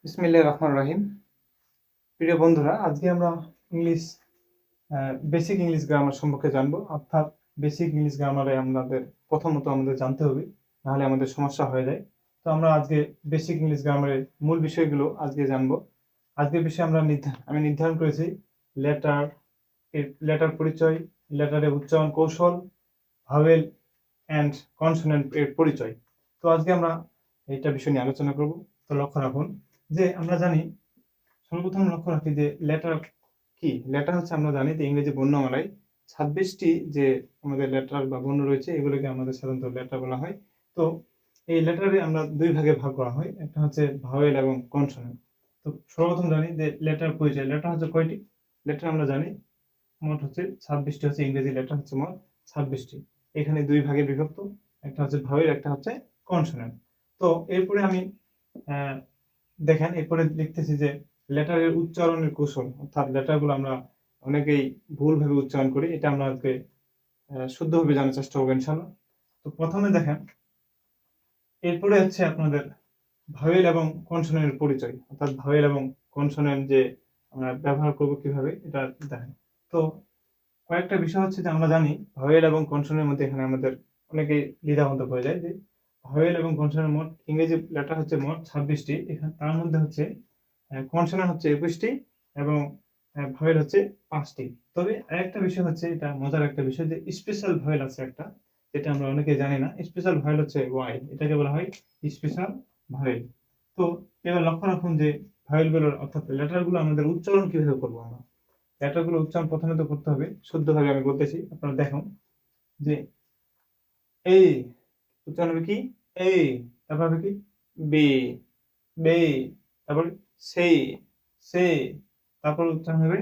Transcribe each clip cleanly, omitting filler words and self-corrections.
বিসমিল্লাহির রহমানির রহিম। প্রিয় বন্ধুরা, আজকে আমরা ইংলিশ বেসিক ইংলিশ গ্রামার সম্পর্কে জানবো। অর্থাৎ বেসিক ইংলিশ গ্রামারে প্রথমত আমাদের জানতে হবে, নাহলে আমাদের সমস্যা হয়ে যায়। তো আমরা আজকে বেসিক ইংলিশ গ্রামারের মূল বিষয়গুলো আজকে জানবো। আজকের বিষয়ে আমি নির্ধারণ করেছি লেটার পরিচয়, লেটারের উচ্চারণ কৌশল, ভাওয়েল অ্যান্ড কনসোনেন্ট এর পরিচয়। তো আজকে আমরা এইটা বিষয় নিয়ে আলোচনা করব। তো লক্ষ্য রাখুন যে আমরা জানি, সর্বপ্রথম লক্ষ্য রাখি যে লেটার কি। লেটার হচ্ছে, আমরা জানি যে ইংরেজি বর্ণমালায় 26টি যে আমাদের লেটার বা বর্ণ রয়েছে, এগুলোকে আমাদের সাধারণত লেটার বলা হয়। তো এই লেটারে আমরা দুই ভাগে ভাগ করা হয়, একটা হচ্ছে ভাওয়েল এবং কনসোনেন্ট। তো সর্বপ্রথম জানি যে লেটার পরিচয়। লেটার হচ্ছে কয়টি? লেটার আমরা জানি মোট হচ্ছে 26টি, হচ্ছে ইংরেজি লেটার হচ্ছে মোট 26টি। এখানে দুই ভাগে বিভক্ত, একটা হচ্ছে ভাওয়েল, একটা হচ্ছে কনসোনেন্ট। তো এরপরে আমি দেখেন, এরপরে লিখতেছি যে লেটারের উচ্চারণের কৌশল, অর্থাৎ লেটারগুলো আমরা অনেকেই ভুলভাবে উচ্চারণ করি, এটা আমরা আজকে শুদ্ধভাবে জানার চেষ্টা করবো ইনশাআল্লাহ। তো প্রথমে দেখেন, এরপরে হচ্ছে আপনাদের ভাওয়েল এবং কনসোনেন্টের পরিচয়, অর্থাৎ ভাওয়েল এবং কনসোনেন্ট যে আমরা ব্যবহার করব কিভাবে, এটা দেখেন। তো কয়েকটা বিষয় হচ্ছে যে আমরা জানি ভাওয়েল এবং কনসোনেন্টের মধ্যে এখানে আমাদের অনেকেই দ্বিধাদ্বন্দ্ব হয়ে যায় যে ভাওয়েল এবং কনসোনেন্ট মোট ইংরেজি লেটার হচ্ছে মোট 26টি, এখানে তার মধ্যে হচ্ছে কনসোনেন্ট হচ্ছে 21টি এবং ভাওয়েল হচ্ছে 5টি। তবে আরেকটা বিষয় হচ্ছে, এটা মজার একটা বিষয়, যে স্পেশাল ভাওয়েল আছে একটা, যেটা আমরা অনেকে জানি না। স্পেশাল ভাওয়েল হচ্ছে ওয়াই, এটাকে বলা হয় স্পেশাল ভাওয়েল। তো এবার লক্ষ্য রাখুন যে ভাওয়েলগুলোর, অর্থাৎ লেটারগুলো আমাদের উচ্চারণ কিভাবে করবো আমরা। লেটারগুলো উচ্চারণ প্রথমে তো করতে হবে শুদ্ধভাবে, আমি বলতেছি, আপনারা দেখুন যে এই উচ্চারণ হবে কি, এই, তারপর হবে কি, বি, বে, তারপর সেই, সে, তারপর উচ্চারণ হবে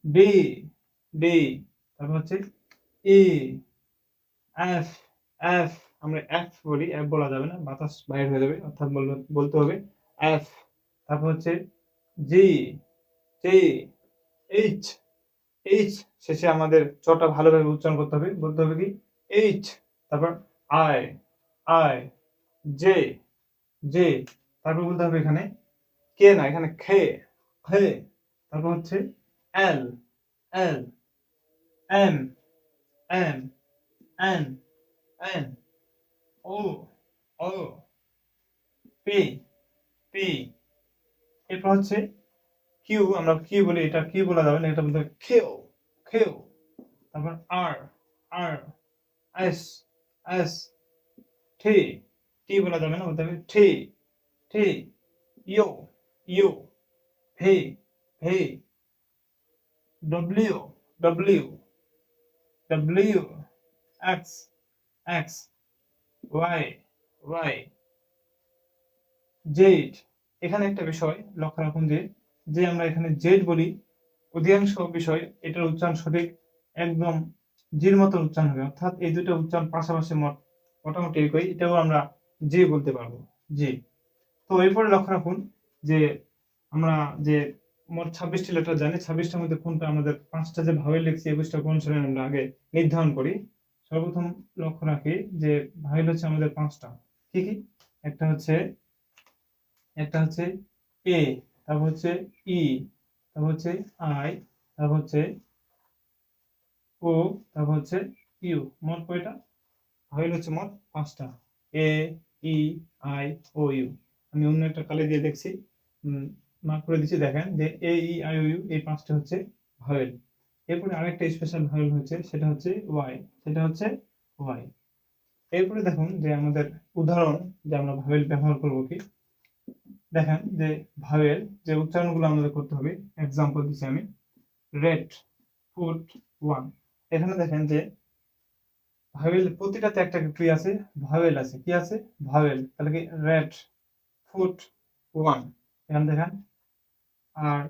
ডি, ডি, তারপর হচ্ছে ই, এফ, এফ। আমরা এফ বলি, এফ বলা যাবে না, বাতাস বাইর হয়ে যাবে, অর্থাৎ বলতে হবে এফ। তারপর হচ্ছে জি, টি, এইচ, এইচ। শেষে আমাদের চটা ভালোভাবে উচ্চারণ করতে হবে, বলতে হবে কি, এইচ। তারপর আই, আই, জে, জে। তারপর বলতে হবে এখানে কে না, এখানে খে, খে। তারপর হচ্ছে এল, এল, এম, এম, এন, এন, ও, ও, পি, পি। এরপর হচ্ছে কিউ, আমরা কিউ বলি, এটা কিউ বলা যাবে না, এটা বলতে হবে খেও, খেও। তারপর আর, আর, এস, এস, টি, টি বলা যাবে না, বলতে হবে T, T, U, U, V, V, W, W, W, X, X, Y, Y, Z. এখানে একটা বিষয় লক্ষ্য রাখুন যে যে আমরা এখানে জেড বলি, অধিকাংশ বিষয় এটার উচ্চারণ সঠিক একদম জির মতো উচ্চারণ হবে, অর্থাৎ এই দুটো উচ্চারণ পাশাপাশি মোটামুটি একই, এটাও আমরা জি বলতে পারবো, জি। তো এরপরে লক্ষ্য রাখুন যে আমরা যে মোট 26টি লেটার জানি, 26টার মধ্যে কোনটা আমাদের 5টা যে ভাওয়েল লিখছি, 21টা কনসোনেন্ট আমরা আগে নির্ধারণ করি। সর্বপ্রথম লক্ষ্য রাখি যে ভাওয়েল হচ্ছে আমাদের 5টা। কি কি? একটা হচ্ছে এ, তারপর হচ্ছে ই, তারপর হচ্ছে আই, তারপর হচ্ছে ও, তারপর হচ্ছে ইউ। মোট কয়টা? ভাওয়েল হচ্ছে মোট 5টা, এ, ই, আই, ও, ইউ। আমি অন্য একটা কালি দিয়ে দেখছি, মার্ক করে দিচ্ছি, দেখেন যে এ, ই, আই, ও, ইউ, এই 5টা হচ্ছে ভাওয়েল। এরপরে আরেকটা স্পেশাল ভাওয়েল হচ্ছে, সেটা হচ্ছে ওয়াই, সেটা হচ্ছে ওয়াই। এরপরে দেখুন যে আমাদের উদাহরণ, যে আমরা ভাওয়েল ব্যবহার করবো কি, দেখেন যে ভাওয়েল যে উচ্চারণগুলো আমাদের করতে হবে, এক্সাম্পল দিচ্ছি আমি, রেড, ফুট, ওয়ান। এখানে দেখেন যে ভাওয়েল প্রতিটাতে একটা কি আছে, ভাওয়েল আছে, কি আছে, ভাওয়েল। তাহলে কি, রেড, ফুট, ওয়ান। এখানে দেখেন, আর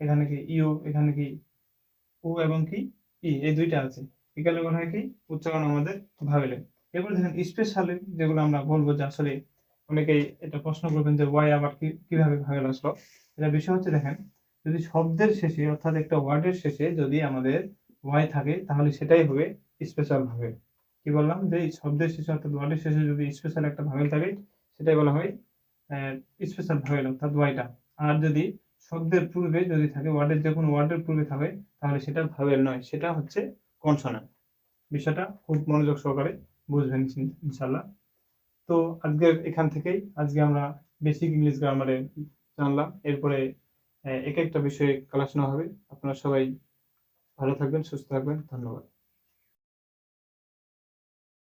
এখানে কি ইউ, এখানে কি ও এবং কি ই, এই দুইটা আছে। এগুলো বলা হয় কি, উচ্চারণ আমাদের ভাওয়েলের। এরপর দেখেন স্পেশালি যেগুলো আমরা বলবো, যে আসলে অনেকেই এটা প্রশ্ন করবেন যে ওয়াই আবার কিভাবে ভাওয়েল আসলো। এটা বিষয় হচ্ছে, দেখেন, যদি শব্দের শেষে, অর্থাৎ একটা ওয়ার্ডের শেষে যদি আমাদের ওয়াই থাকে, তাহলে সেটাই হবে স্পেশাল ভাওয়েল। কি বললাম, যে শব্দের শেষে, অর্থাৎ ওয়ার্ডের শেষে যদি স্পেশাল একটা ভাওয়েল থাকে, সেটাই বলা হয় স্পেশাল ভাওয়েল, অর্থাৎ ওয়াইটা। আর যদি শব্দের পূর্বে যদি থাকে, ওয়ার্ডের যে কোনো ওয়ার্ডের পূর্বে থাকে, তাহলে সেটা ভাওয়েল নয়, সেটা হচ্ছে কনসোনেন্ট। বিষয়টা খুব মনোযোগ সহকারে বুঝবেন ইনশাল্লাহ। তো আজকের এখান থেকেই আজকে আমরা বেসিক ইংলিশ গ্রামারে জানলাম। এরপরে এক একটা বিষয়ে ক্লাস নেওয়া হবে। আপনারা সবাই ভালো থাকবেন, সুস্থ থাকবেন। ধন্যবাদ।